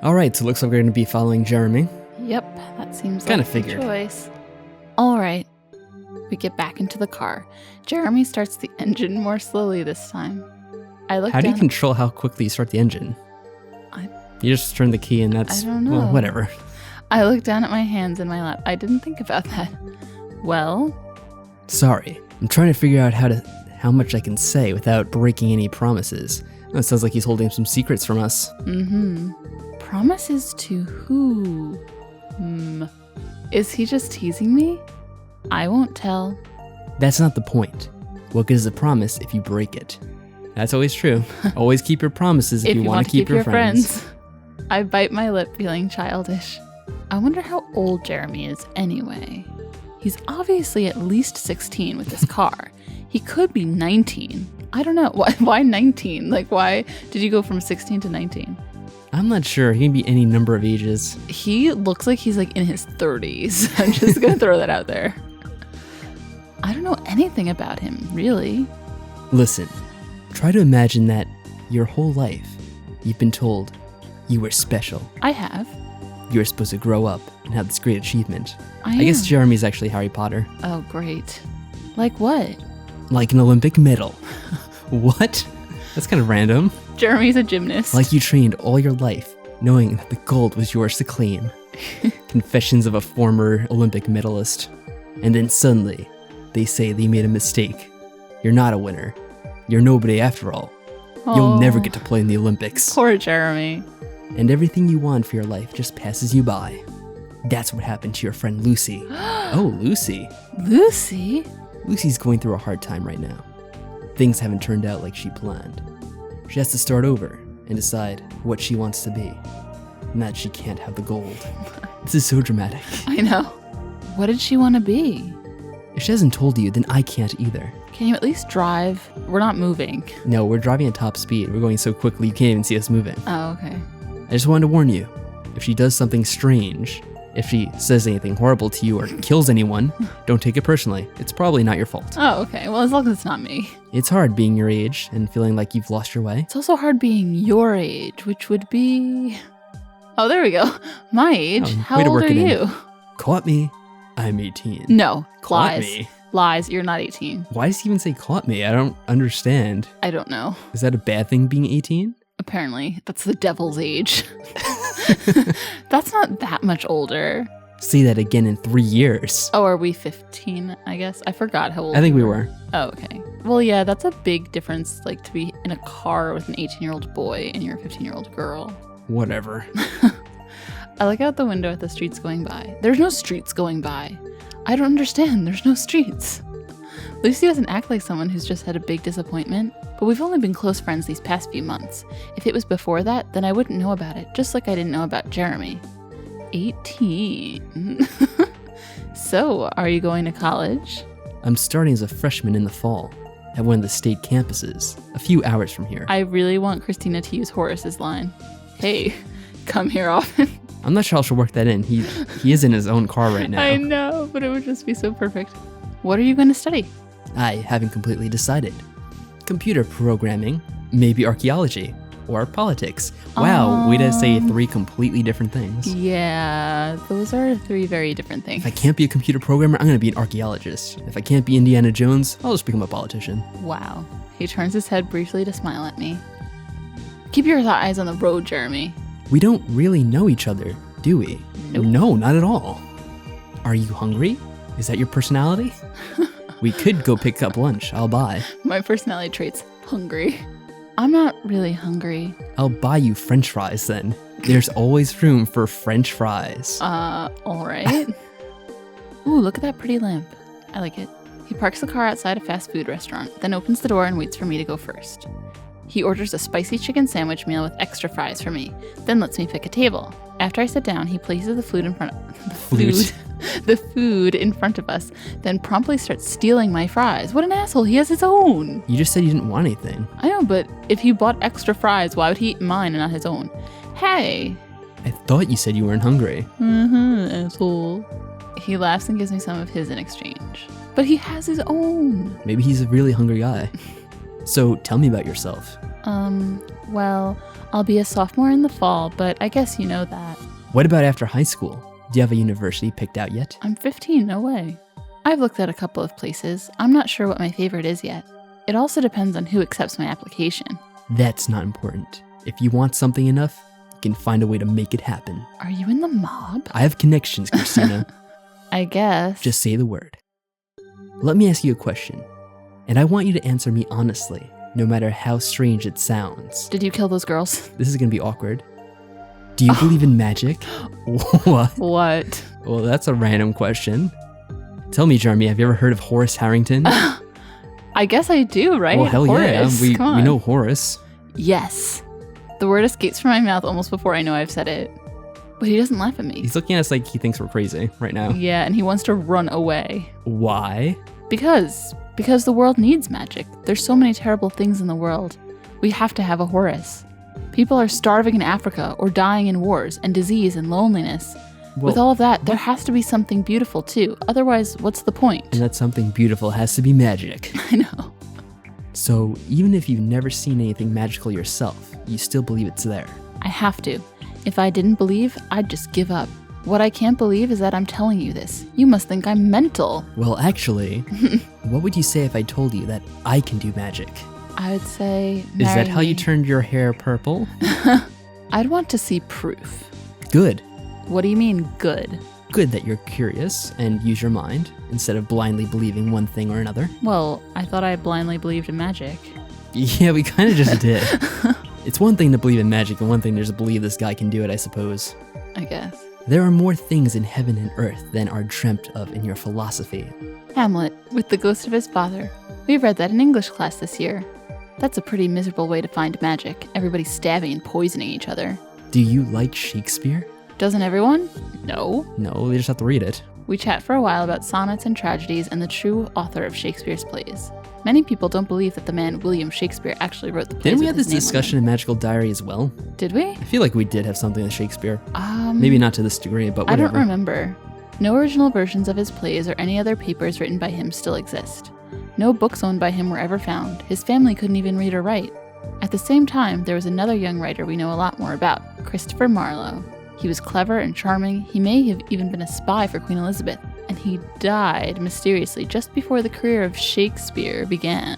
All right, so it looks like we're going to be following Jeremy. Yep, that seems Kinda like figured. the choice. All right. We get back into the car. Jeremy starts the engine more slowly this time. I look How do you down. control how quickly you start the engine? You just turn the key and that's... I don't know. Well, whatever. I look down at my hands in my lap. I didn't think about that. Well, Sorry, I'm trying to figure out how much I can say without breaking any promises. It sounds like he's holding some secrets from us. promises to who? Is he just teasing me? I won't tell. That's not the point. What good is a promise if you break it? That's always true. Always keep your promises if you want to keep your friends. I bite my lip, feeling childish. I wonder how old Jeremy is anyway. He's obviously at least 16 with this car. He could be 19. I don't know. Why 19? Like, why did you go from 16 to 19? I'm not sure. He can be any number of ages. He looks like he's like in his 30s. I'm just going to throw that out there. I don't know anything about him, really. Listen, try to imagine that your whole life you've been told you were special. I have. You were supposed to grow up and have this great achievement. I guess am. Jeremy's actually Harry Potter. Oh, great. Like what? Like an Olympic medal. What? That's kind of random. Jeremy's a gymnast. Like you trained all your life, knowing that the gold was yours to claim. Confessions of a former Olympic medalist. And then suddenly, they say they made a mistake. You're not a winner. You're nobody after all. You'll never get to play in the Olympics. Poor Jeremy. And everything you want for your life just passes you by. That's what happened to your friend Lucy. Oh, Lucy. Lucy? Lucy's going through a hard time right now. Things haven't turned out like she planned. She has to start over and decide what she wants to be. And that she can't have the gold. This is so dramatic. I know. What did she want to be? If she hasn't told you, then I can't either. Can you at least drive? We're not moving. No, we're driving at top speed. We're going so quickly you can't even see us moving. Oh, okay. I just wanted to warn you. If she does something strange, if she says anything horrible to you or kills anyone, don't take it personally. It's probably not your fault. Oh, okay. Well, as long as it's not me. It's hard being your age and feeling like you've lost your way. It's also hard being your age, which would be... Oh, there we go. My age. Oh, How way to old work are it in. you? Caught me. I'm 18. No. Caught Lies. me. Lies. You're not 18. Why does he even say caught me? I don't understand. I don't know. Is that a bad thing being 18? Apparently. That's the devil's age. That's not that much older. Say that again in 3 years. Oh, are we 15, I guess? I forgot how old I think we were. Oh, okay. Well, yeah, that's a big difference, like, to be in a car with an 18-year-old boy and you're a 15-year-old girl. Whatever. I look out the window at the streets going by. There's no streets going by. I don't understand. There's no streets. Lucy doesn't act like someone who's just had a big disappointment, but we've only been close friends these past few months. If it was before that, then I wouldn't know about it, just like I didn't know about Jeremy. 18. So, are you going to college? I'm starting as a freshman in the fall at one of the state campuses, a few hours from here. I really want Christina to use Horace's line. Hey, come here often. I'm not sure how she'll work that in. He is in his own car right now. I know, but it would just be so perfect. What are you going to study? I haven't completely decided. Computer programming, maybe archaeology, or politics. Wow, way to say 3 completely different things. Yeah, those are 3 very different things. If I can't be a computer programmer, I'm going to be an archaeologist. If I can't be Indiana Jones, I'll just become a politician. Wow. He turns his head briefly to smile at me. Keep your eyes on the road, Jeremy. We don't really know each other, do we? Nope. No, not at all. Are you hungry? Is that your personality? We could go pick up lunch. I'll buy. My personality trait's hungry. I'm not really hungry. I'll buy you French fries then. There's always room for French fries. All right. Ooh, look at that pretty lamp. I like it. He parks the car outside a fast food restaurant, then opens the door and waits for me to go first. He orders a spicy chicken sandwich meal with extra fries for me, then lets me pick a table. After I sit down, he places the food in front of us, then promptly starts stealing my fries. What an asshole, he has his own. You just said you didn't want anything. I know, but if he bought extra fries, why would he eat mine and not his own? Hey. I thought you said you weren't hungry. Asshole. He laughs and gives me some of his in exchange. But he has his own. Maybe he's a really hungry guy. So tell me about yourself. Well, I'll be a sophomore in the fall, but I guess you know that. What about after high school? Do you have a university picked out yet? I'm 15, no way. I've looked at a couple of places. I'm not sure what my favorite is yet. It also depends on who accepts my application. That's not important. If you want something enough, you can find a way to make it happen. Are you in the mob? I have connections, Christina. I guess. Just say the word. Let me ask you a question, and I want you to answer me honestly, no matter how strange it sounds. Did you kill those girls? This is gonna be awkward. Do you believe in magic? What? What? Well, that's a random question. Tell me, Jeremy, have you ever heard of Horace Harrington? I guess I do, right? Well, hell Horace, yeah. come on. We know Horace. Yes. The word escapes from my mouth almost before I know I've said it. But he doesn't laugh at me. He's looking at us like he thinks we're crazy right now. Yeah, and he wants to run away. Why? Because the world needs magic. There's so many terrible things in the world. We have to have a Horace. People are starving in Africa or dying in wars and disease and loneliness. Well, with all of that, there has to be something beautiful too. Otherwise, what's the point? And that something beautiful has to be magic. I know. So even if you've never seen anything magical yourself, you still believe it's there. I have to. If I didn't believe, I'd just give up. What I can't believe is that I'm telling you this. You must think I'm mental. Well, actually, what would you say if I told you that I can do magic? I would say, Is that how me. you turned your hair purple? I'd want to see proof. Good. What do you mean, good? Good that you're curious and use your mind instead of blindly believing one thing or another. Well, I thought I blindly believed in magic. Yeah, we kind of just did. It's one thing to believe in magic and one thing to just believe this guy can do it, I suppose. I guess. There are more things in heaven and earth than are dreamt of in your philosophy. Hamlet, with the ghost of his father. We read that in English class this year. That's a pretty miserable way to find magic. Everybody stabbing and poisoning each other. Do you like Shakespeare? Doesn't everyone? No. No, they just have to read it. We chat for a while about sonnets and tragedies and the true author of Shakespeare's plays. Many people don't believe that the man William Shakespeare actually wrote the plays. Didn't we with have this his name on discussion in Magical Diary as well? them. Did we? I feel like we did have something with Shakespeare. Maybe not to this degree, but I whatever. don't remember. No original versions of his plays or any other papers written by him still exist. No books owned by him were ever found. His family couldn't even read or write. At the same time, there was another young writer we know a lot more about, Christopher Marlowe. He was clever and charming. He may have even been a spy for Queen Elizabeth, and he died mysteriously just before the career of Shakespeare began.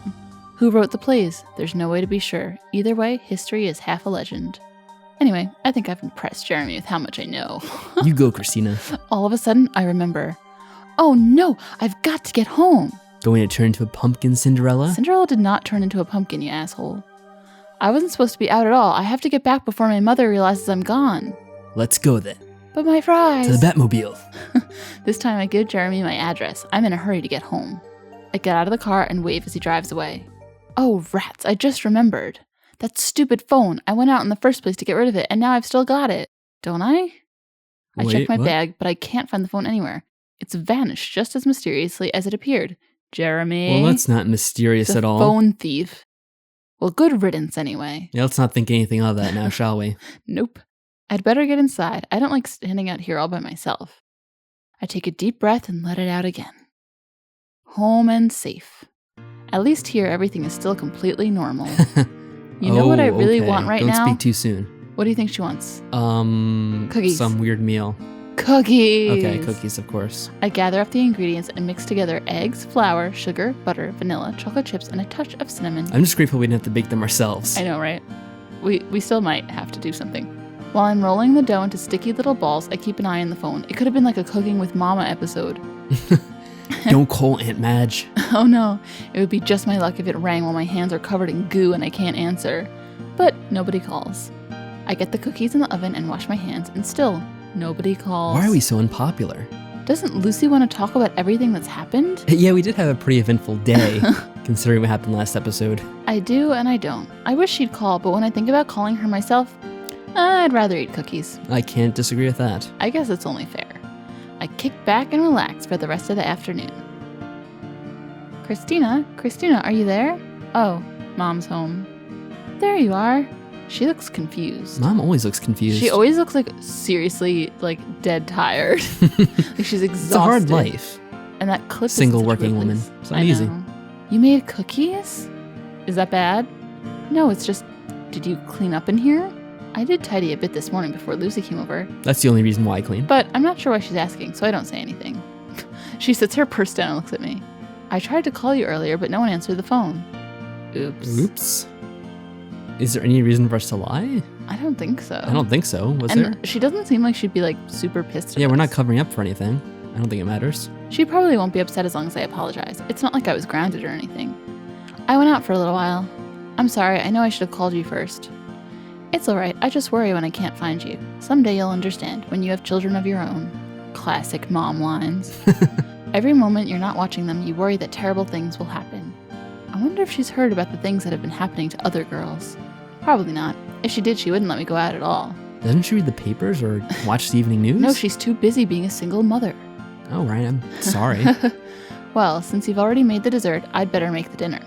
Who wrote the plays? There's no way to be sure. Either way, history is half a legend. Anyway, I think I've impressed Jeremy with how much I know. You go, Christina. All of a sudden, I remember. Oh no, I've got to get home. Going to turn into a pumpkin, Cinderella? Cinderella did not turn into a pumpkin, you asshole. I wasn't supposed to be out at all. I have to get back before my mother realizes I'm gone. Let's go then. But my fries. To the Batmobile. This time I give Jeremy my address. I'm in a hurry to get home. I get out of the car and wave as he drives away. Oh, rats, I just remembered. That stupid phone. I went out in the first place to get rid of it, and now I've still got it. Don't I? I Wait, checked my what? bag, but I can't find the phone anywhere. It's vanished just as mysteriously as it appeared. Jeremy. Well, that's not mysterious It's a at all. phone thief. Well, good riddance anyway. Yeah, let's not think anything of that now, shall we? Nope. I'd better get inside. I don't like standing out here all by myself. I take a deep breath and let it out again. Home and safe. At least here everything is still completely normal. You know what I really want right now? Don't speak too soon. What do you think she wants? Cookies. Some weird meal. Cookies! Okay, cookies, of course. I gather up the ingredients and mix together eggs, flour, sugar, butter, vanilla, chocolate chips, and a touch of cinnamon. I'm just grateful we didn't have to bake them ourselves. I know, right? We still might have to do something. While I'm rolling the dough into sticky little balls, I keep an eye on the phone. It could have been like a Cooking with Mama episode. Don't call Aunt Madge. Oh no, it would be just my luck if it rang while my hands are covered in goo and I can't answer. But nobody calls. I get the cookies in the oven and wash my hands, and still, nobody calls. Why are we so unpopular? Doesn't Lucy want to talk about everything that's happened? Yeah, we did have a pretty eventful day, considering what happened last episode. I do and I don't. I wish she'd call, but when I think about calling her myself, I'd rather eat cookies. I can't disagree with that. I guess it's only fair. I kick back and relax for the rest of the afternoon. Christina, are you there? Oh, Mom's home. There you are. She looks confused. Mom always looks confused. She always looks like seriously like dead tired. Like she's exhausted. It's a hard life. And that clip Single is working woman. Ripley's. It's not I easy. know. You made cookies? Is that bad? No, it's just, did you clean up in here? I did tidy a bit this morning before Lucy came over. That's the only reason why I clean. But I'm not sure why she's asking, so I don't say anything. She sets her purse down and looks at me. I tried to call you earlier, but no one answered the phone. Oops. Is there any reason for us to lie? I don't think so. I don't think so. Was there? She doesn't seem like she'd be like super pissed at Yeah, us. we're not covering up for anything. I don't think it matters. She probably won't be upset as long as I apologize. It's not like I was grounded or anything. I went out for a little while. I'm sorry, I know I should have called you first. It's alright, I just worry when I can't find you. Someday you'll understand, when you have children of your own. Classic mom lines. Every moment you're not watching them, you worry that terrible things will happen. I wonder if she's heard about the things that have been happening to other girls. Probably not. If she did, she wouldn't let me go out at all. Doesn't she read the papers or watch the evening news? No, she's too busy being a single mother. Oh, right, I'm sorry. Well, since you've already made the dessert, I'd better make the dinner.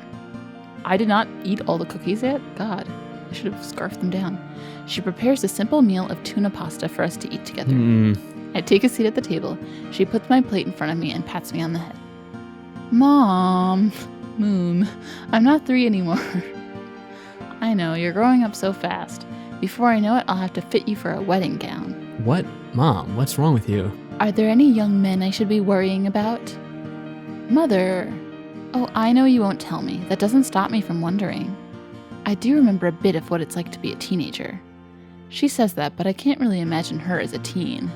I did not eat all the cookies yet. God, I should have scarfed them down. She prepares a simple meal of tuna pasta for us to eat together. I take a seat at the table. She puts my plate in front of me and pats me on the head. Mom, Moon, I'm not 3 anymore. I know, you're growing up so fast. Before I know it, I'll have to fit you for a wedding gown. What? Mom, what's wrong with you? Are there any young men I should be worrying about? Mother. Oh, I know you won't tell me. That doesn't stop me from wondering. I do remember a bit of what it's like to be a teenager. She says that, but I can't really imagine her as a teen.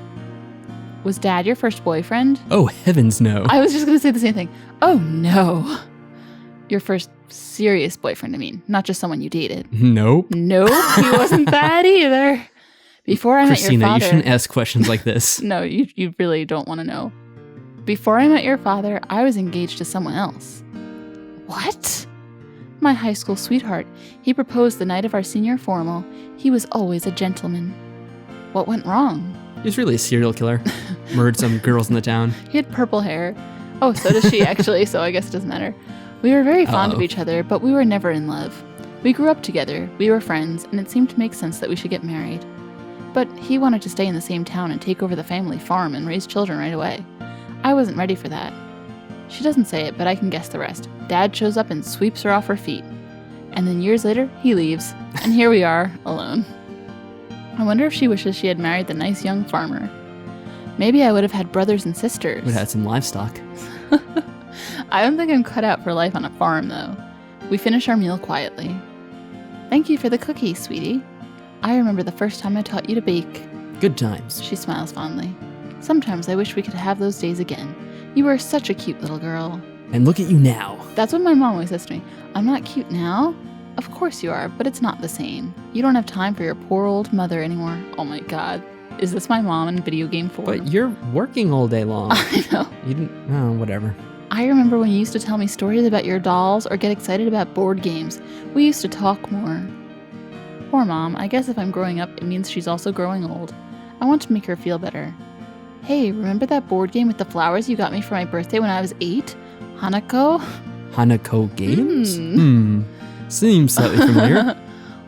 Was Dad your first boyfriend? Oh, heavens no. I was just going to say the same thing. Oh, no. Your first serious boyfriend, I mean, not just someone you dated. Nope. Nope, he wasn't that either. Before I met your Christina, father... you shouldn't ask questions like this. No, you really don't want to know. Before I met your father, I was engaged to someone else. What? My high school sweetheart. He proposed the night of our senior formal. He was always a gentleman. What went wrong? He was really a serial killer. Murdered some girls in the town. He had purple hair. Oh, so does she actually, so I guess it doesn't matter. We were very fond of each other, but we were never in love. We grew up together, we were friends, and it seemed to make sense that we should get married. But he wanted to stay in the same town and take over the family farm and raise children right away. I wasn't ready for that. She doesn't say it, but I can guess the rest. Dad shows up and sweeps her off her feet. And then years later, he leaves. And here we are, alone. I wonder if she wishes she had married the nice young farmer. Maybe I would have had brothers and sisters. Would have had some livestock. I don't think I'm cut out for life on a farm, though. We finish our meal quietly. Thank you for the cookies, sweetie. I remember the first time I taught you to bake. Good times. She smiles fondly. Sometimes I wish we could have those days again. You were such a cute little girl. And look at you now. That's what my mom always says to me. I'm not cute now? Of course you are, but it's not the same. You don't have time for your poor old mother anymore. Oh my god. Is this my mom in video game form? But you're working all day long. I know. You didn't... Oh, whatever. I remember when you used to tell me stories about your dolls or get excited about board games. We used to talk more. Poor Mom. I guess if I'm growing up, it means she's also growing old. I want to make her feel better. Hey, remember that board game with the flowers you got me for my birthday when I was 8? Hanako? Hanako Games? Seems slightly familiar.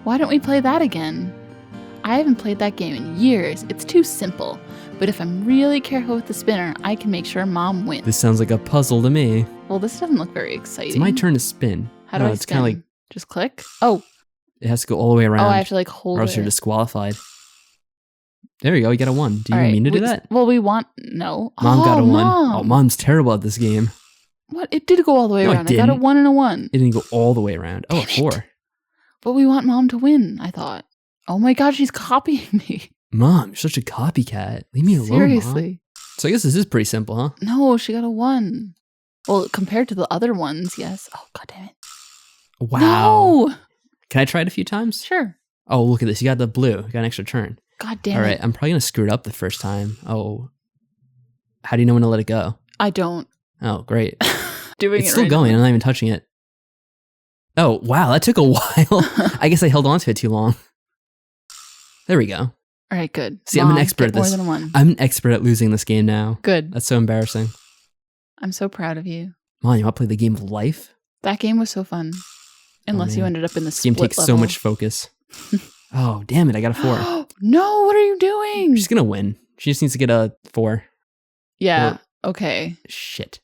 Why don't we play that again? I haven't played that game in years. It's too simple. But if I'm really careful with the spinner, I can make sure Mom wins. This sounds like a puzzle to me. Well, this doesn't look very exciting. It's my turn to spin. How do I it's spin? kind of like... Just click? Oh. It has to go all the way around. Oh, I have to like hold or else it. you're disqualified. There you go. You got a 1. Do you mean to do that? Well, we want... No. Mom got a 1. Mom. Oh, Mom's terrible at this game. What? It did go all the way No, around. it I got a didn't. 1 and a 1. It didn't go all the way around. Oh, a Damn 4. it. But we want Mom to win, I thought. Oh my god, she's copying me. Mom, you're such a copycat. Leave me alone, Seriously. Mom. So I guess this is pretty simple, huh? No, she got a 1. Well, compared to the other ones, yes. Oh, god damn it. Wow. No! Can I try it a few times? Sure. Oh, look at this. You got the blue. You got an extra turn. God damn All it. right. I'm probably going to screw it up the first time. Oh. How do you know when to let it go? I don't. Oh, great. Doing It's it still right going. now. I'm not even touching it. Oh, wow. That took a while. I guess I held on to it too long. There we go. All right, good. See, Mom, I'm an expert get at this. More than 1. I'm an expert at losing this game now. Good. That's so embarrassing. I'm so proud of you. Mom, you want to play the game of life? That game was so fun. Unless you man. ended up in the This game split takes level. so much focus. Oh, damn it. I got a 4. No, what are you doing? She's going to win. She just needs to get a 4. Yeah, okay. Shit.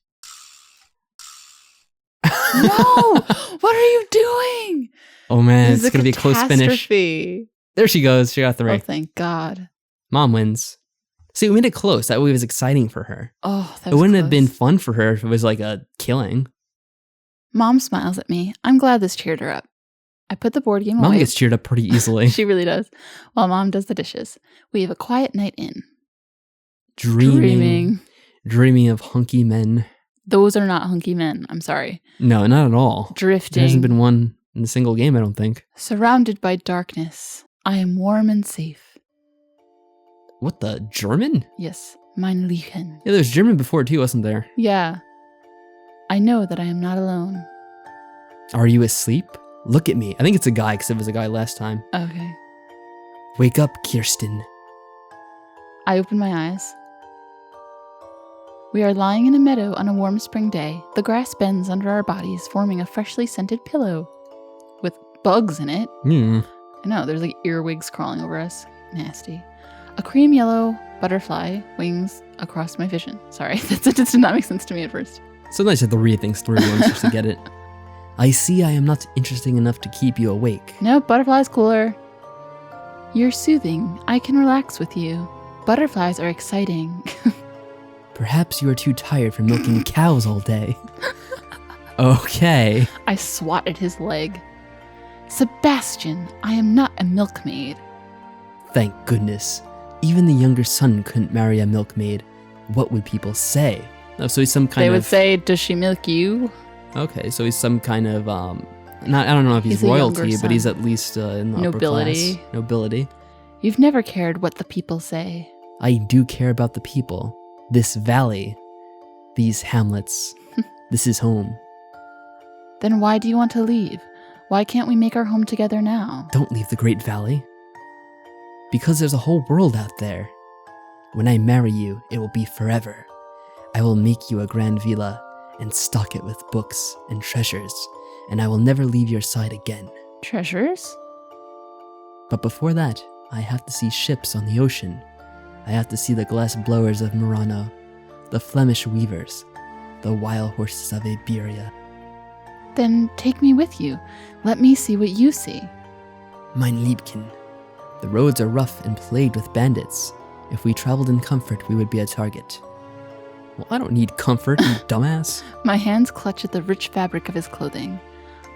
No! What are you doing? Oh man, This is it's going to be a close finish. catastrophe. There she goes. She got the Oh, right. thank God. Mom wins. See, we made it close. That way it was exciting for her. Oh, that It was wouldn't have been close. fun for her if it was like a killing. Mom smiles at me. I'm glad this cheered her up. I put the board game Mom away. gets cheered up pretty easily. She really does. While Mom does the dishes. We have a quiet night in. Dreaming of hunky men. Those are not hunky men. I'm sorry. No, not at all. Drifting. There hasn't been one in a single game, I don't think. Surrounded by darkness. I am warm and safe. What the? German? Yes. Mein Lieben. Yeah, there was German before too, wasn't there? Yeah. I know that I am not alone. Are you asleep? Look at me. I think it's a guy because it was a guy last time. Okay. Wake up, Kirsten. I open my eyes. We are lying in a meadow on a warm spring day. The grass bends under our bodies, forming a freshly scented pillow with bugs in it. I know, there's like earwigs crawling over us. Nasty. A cream yellow butterfly wings across my vision. Sorry, that sentence did not make sense to me at first. Sometimes you have to read things through once just to get it. I see I am not interesting enough to keep you awake. No, butterfly's cooler. You're soothing. I can relax with you. Butterflies are exciting. Perhaps you are too tired from milking cows all day. Okay. I swatted his leg. Sebastian, I am not a milkmaid. Thank goodness. Even the younger son couldn't marry a milkmaid. What would people say? Oh, so he's some kind They of... would say, does she milk you? Okay, so he's some kind of... not. I don't know if he's He's a younger royalty, but he's son. at least in the Nobility. upper class. Nobility. You've never cared what the people say. I do care about the people. This valley. These hamlets. This is home. Then why do you want to leave? Why can't we make our home together now? Don't leave the Great Valley. Because there's a whole world out there. When I marry you, it will be forever. I will make you a grand villa and stock it with books and treasures, and I will never leave your side again. Treasures? But before that, I have to see ships on the ocean. I have to see the glass blowers of Murano, the Flemish weavers, the wild horses of Iberia. Then take me with you. Let me see what you see. Mein Liebchen, the roads are rough and plagued with bandits. If we traveled in comfort, we would be a target. Well, I don't need comfort, you dumbass. My hands clutch at the rich fabric of his clothing.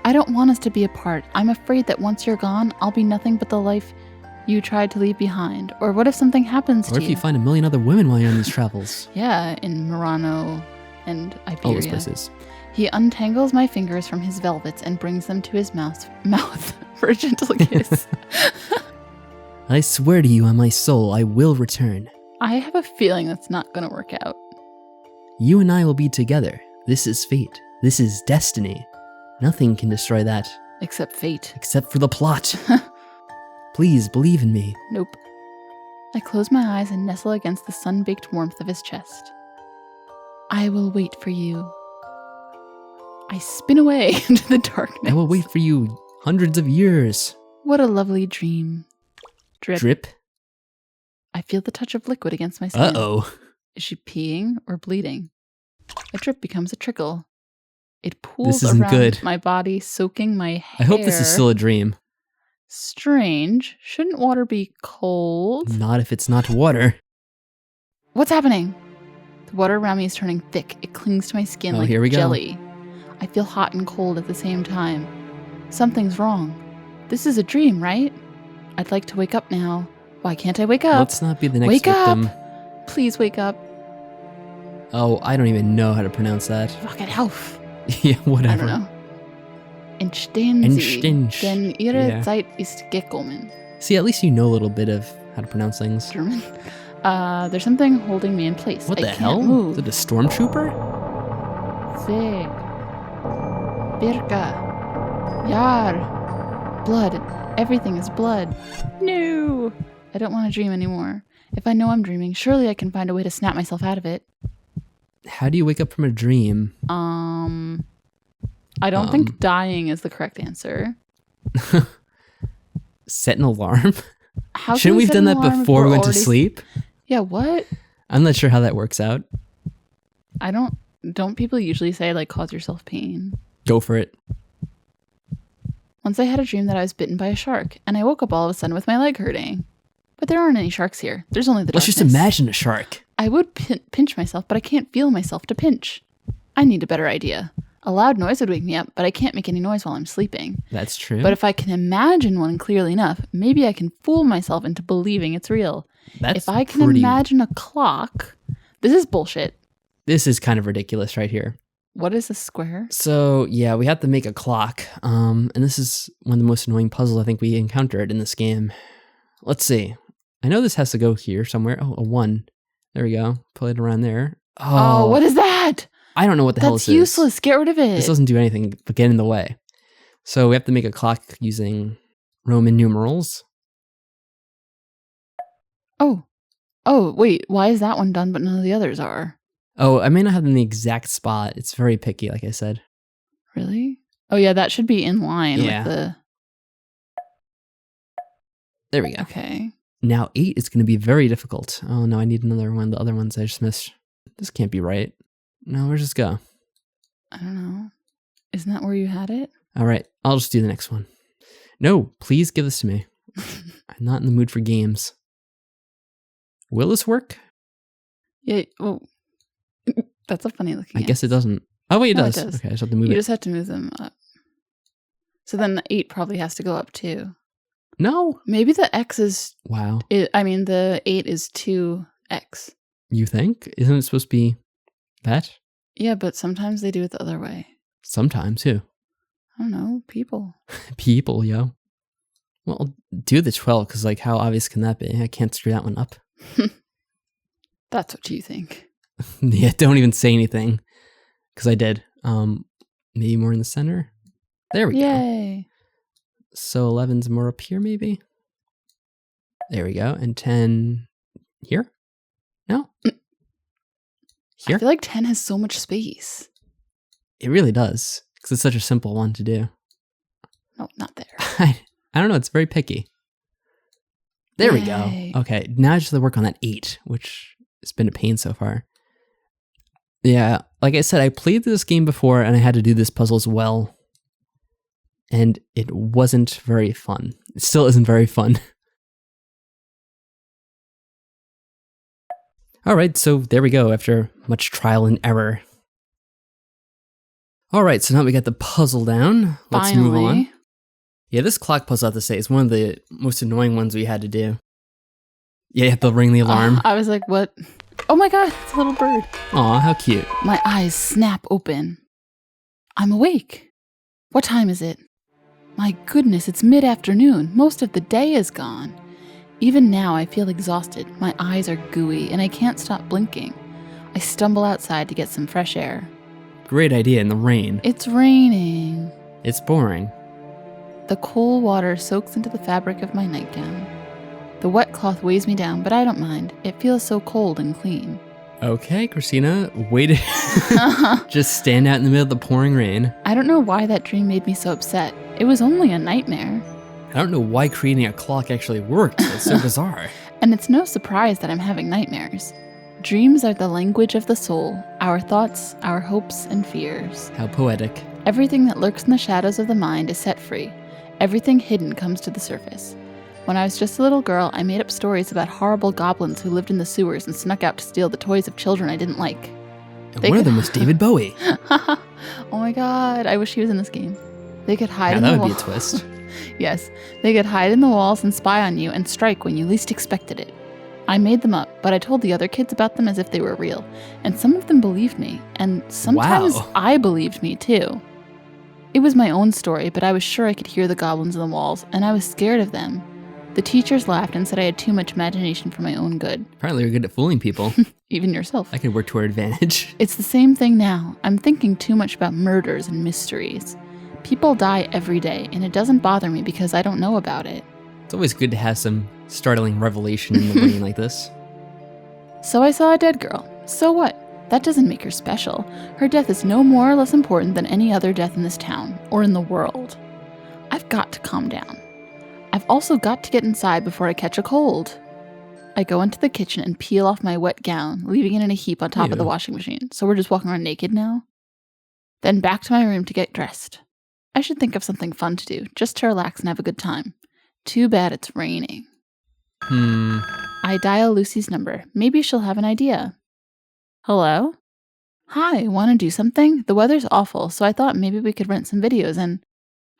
I don't want us to be apart. I'm afraid that once you're gone, I'll be nothing but the life you tried to leave behind. Or what if something happens Or to if you find a million other women while you're on these travels. Yeah, in Murano and Iberia. All those places. He untangles my fingers from his velvets and brings them to his mouth for a gentle kiss. I swear to you on my soul, I will return. I have a feeling that's not going to work out. You and I will be together. This is fate. This is destiny. Nothing can destroy that, Except fate. except for the plot. Please believe in me. Nope. I close my eyes and nestle against the sun-baked warmth of his chest. I will wait for you. I spin away into the darkness. I will wait for you hundreds of years. What a lovely dream. Drip. Drip? I feel the touch of liquid against my skin. Uh-oh. Is she peeing or bleeding? A drip becomes a trickle. It pools This isn't around good. my body, soaking my hair. I hope this is still a dream. Strange. Shouldn't water be cold? Not if it's not water. What's happening? The water around me is turning thick. It clings to my skin like here we go. jelly. I feel hot and cold at the same time. Something's wrong. This is a dream, right? I'd like to wake up now. Why can't I wake up? Let's not be the next Wake victim. up! Please wake up. Oh, I don't even know how to pronounce that. Fucking Elf. Yeah, I whatever. don't know. Entstehen Sie, Entstehen. denn Ihre Yeah. Zeit ist gekommen. See, at least you know a little bit of how to pronounce things. German. There's something holding me in place. What I the can't hell? move. Is it a stormtrooper? Sig. Birka. Yar. Blood. Everything is blood. No. I don't want to dream anymore. If I know I'm dreaming, surely I can find a way to snap myself out of it. How do you wake up from a dream? I don't think dying is the correct answer. Set an alarm? How can Shouldn't we have set done an that alarm if before we we're went to already- sleep? Yeah, what? I'm not sure how that works out. Don't people usually say, like, cause yourself pain? Go for it. Once I had a dream that I was bitten by a shark, and I woke up all of a sudden with my leg hurting. But there aren't any sharks here. There's only the Let's darkness. just imagine a shark. I would pinch myself, but I can't feel myself to pinch. I need a better idea. A loud noise would wake me up, but I can't make any noise while I'm sleeping. That's true. But if I can imagine one clearly enough, maybe I can fool myself into believing it's real. If I can imagine a clock... This is bullshit. This is kind of ridiculous right here. What is a square? So, yeah, we have to make a clock. And this is one of the most annoying puzzles I think we encountered in this game. Let's see. I know this has to go here somewhere. Oh, a 1. There we go. Put it around there. Oh, what is that? I don't know what the hell this is. That's useless. Get rid of it. This doesn't do anything but get in the way. So we have to make a clock using Roman numerals. Oh, wait. Why is that one done but none of the others are? Oh, I may not have them in the exact spot. It's very picky, like I said. Really? Oh, yeah, that should be in line Yeah. with the... There we go. Okay. Now 8 is going to be very difficult. Oh, no, I need another one. The other ones I just missed. This can't be right. No, where's this go? I don't know. Isn't that where you had it? All right, I'll just do the next one. No, please give this to me. I'm not in the mood for games. Will this work? Yeah, well, that's a funny looking. I guess it doesn't. Oh, wait, it No, does. it does. Okay, I just have to move You it. just have to move them up. So then the 8 probably has to go up too. No. Maybe the X is... Wow. the 8 is 2X. You think? Isn't it supposed to be that? Yeah, but sometimes they do it the other way. Sometimes, too. I don't know. People. People, yo. Well, do the 12, because, like, how obvious can that be? I can't screw that one up. That's what you think. Yeah, don't even say anything, because I did. Maybe more in the center. There we go. Yay. So 11's more up here, maybe? There we go. And 10 here? No? Here? I feel like 10 has so much space. It really does, because it's such a simple one to do. No, not there. I don't know. It's very picky. There we Yay. go. Okay, now I just have to work on that 8, which has been a pain so far. Yeah, like I said, I played this game before, and I had to do this puzzle as well. And it wasn't very fun. It still isn't very fun. All right, so there we go, after much trial and error. All right, so now we got the puzzle down. Let's move on. Yeah, this clock puzzle, I have to say, is one of the most annoying ones we had to do. Yeah, you have to ring the alarm. I was like, what? Oh my god, it's a little bird. Aw, how cute. My eyes snap open. I'm awake. What time is it? My goodness, it's mid-afternoon. Most of the day is gone. Even now, I feel exhausted. My eyes are gooey, and I can't stop blinking. I stumble outside to get some fresh air. Great idea in the rain. It's raining. It's boring. The cool water soaks into the fabric of my nightgown. The wet cloth weighs me down, but I don't mind. It feels so cold and clean. Okay, Christina, way to just stand out in the middle of the pouring rain. I don't know why that dream made me so upset. It was only a nightmare. I don't know why creating a clock actually works. It's so bizarre. And it's no surprise that I'm having nightmares. Dreams are the language of the soul, our thoughts, our hopes and fears. How poetic. Everything that lurks in the shadows of the mind is set free. Everything hidden comes to the surface. When I was just a little girl, I made up stories about horrible goblins who lived in the sewers and snuck out to steal the toys of children I didn't like. And one of them was David Bowie. Oh my god, I wish he was in this game. They could hide in the that wall. would be a twist. Yes, they could hide in the walls and spy on you and strike when you least expected it. I made them up, but I told the other kids about them as if they were real, and some of them believed me, and sometimes Wow. I believed me too. It was my own story, but I was sure I could hear the goblins in the walls, and I was scared of them. The teachers laughed and said I had too much imagination for my own good. Apparently you're good at fooling people. Even yourself. That could work to our advantage. It's the same thing now. I'm thinking too much about murders and mysteries. People die every day, and it doesn't bother me because I don't know about it. It's always good to have some startling revelation in the rain like this. So I saw a dead girl. So what? That doesn't make her special. Her death is no more or less important than any other death in this town, or in the world. I've got to calm down. I've also got to get inside before I catch a cold. I go into the kitchen and peel off my wet gown, leaving it in a heap on top of the Ew. washing machine. So we're just walking around naked now? then back to my room to get dressed. I should think of something fun to do, just to relax and have a good time. Too bad it's raining. I dial Lucy's number. Maybe she'll have an idea. Hello? Hi, want to do something? The weather's awful, so I thought maybe we could rent some videos and...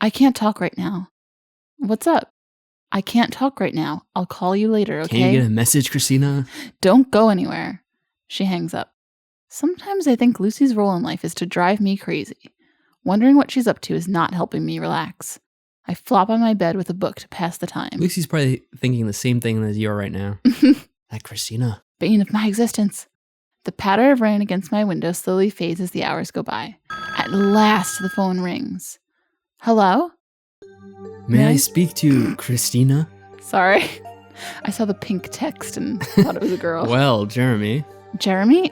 I can't talk right now. What's up? I can't talk right now. I'll call you later, okay? Can you get a message, Christina? Don't go anywhere. She hangs up. Sometimes I think Lucy's role in life is to drive me crazy. Wondering what she's up to is not helping me relax. I flop on my bed with a book to pass the time. Lucy's probably thinking the same thing as you are right now. That Christina. Bane of my existence. The patter of rain against my window slowly fades as the hours go by. At last, the phone rings. Hello? May I speak to Christina? Sorry. I saw the pink text and thought it was a girl. Well, Jeremy. Jeremy?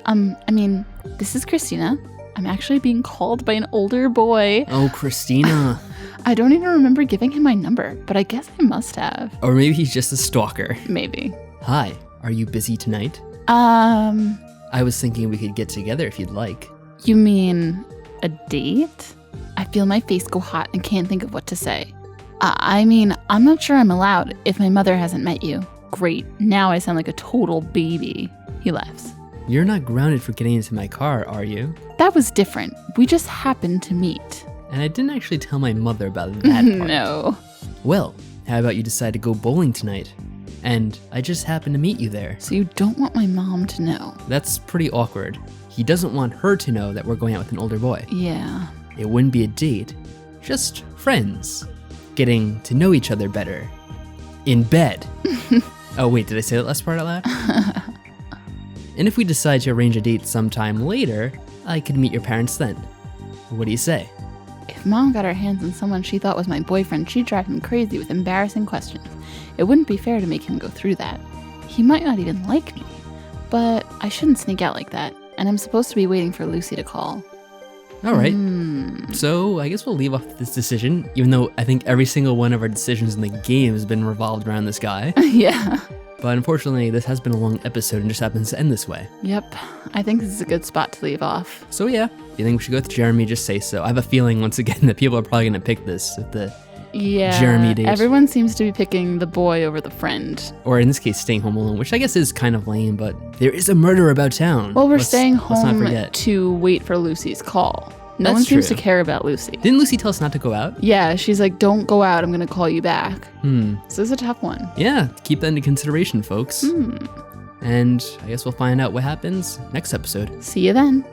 This is Christina. I'm actually being called by an older boy. Oh, Christina. I don't even remember giving him my number, but I guess I must have. Or maybe he's just a stalker. Maybe. Hi, are you busy tonight? I was thinking we could get together if you'd like. You mean a date? I feel my face go hot and can't think of what to say. I'm not sure I'm allowed if my mother hasn't met you. Great, now I sound like a total baby. He laughs. You're not grounded for getting into my car, are you? That was different. We just happened to meet. And I didn't actually tell my mother about that part. No. Well, how about you decide to go bowling tonight? And I just happened to meet you there. So you don't want my mom to know? That's pretty awkward. He doesn't want her to know that we're going out with an older boy. Yeah. It wouldn't be a date, just friends. Getting to know each other better. In bed. Oh wait, did I say that last part out loud? And if we decide to arrange a date sometime later, I could meet your parents then. What do you say? If Mom got her hands on someone she thought was my boyfriend, she'd drive him crazy with embarrassing questions. It wouldn't be fair to make him go through that. He might not even like me. But I shouldn't sneak out like that, and I'm supposed to be waiting for Lucy to call. All right. So I guess we'll leave off this decision, even though I think every single one of our decisions in the game has been revolved around this guy. Yeah. But unfortunately, this has been a long episode and just happens to end this way. Yep. I think this is a good spot to leave off. So yeah, if you think we should go with Jeremy, just say so. I have a feeling, once again, that people are probably going to pick this at the Jeremy date. Everyone seems to be picking the boy over the friend. Or in this case, staying home alone, which I guess is kind of lame, but there is a murder about town. Well, we're staying home to wait for Lucy's call. No one seems to care about Lucy. Didn't Lucy tell us not to go out? Yeah, she's like, don't go out, I'm going to call you back. So this is a tough one. Yeah, keep that into consideration, folks. And I guess we'll find out what happens next episode. See you then.